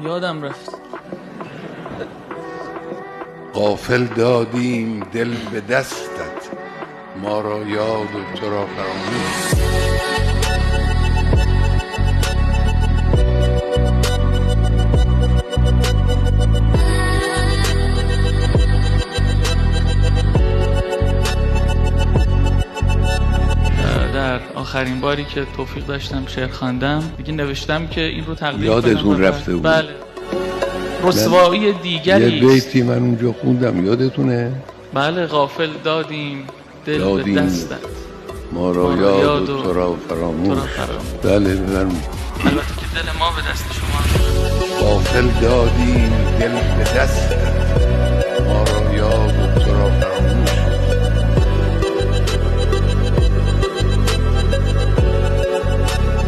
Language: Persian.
یادم رفت. غافل دادیم دل به دستت، ما را یاد و تو را فراموش. در آخرین باری که توفیق داشتم شعر خواندم دیگه نوشتم که این رو تقدیم کنم. یادتون رفته بود؟ بله. رسوایی دیگری یه بیتی من اونجا خوندم، یادتونه؟ بله. غافل دادیم دل به دستت، ما را یاد و تو را فراموش. بله بفرمایید. البته که دل ما به دست شما. غافل دادیم دل به دستت،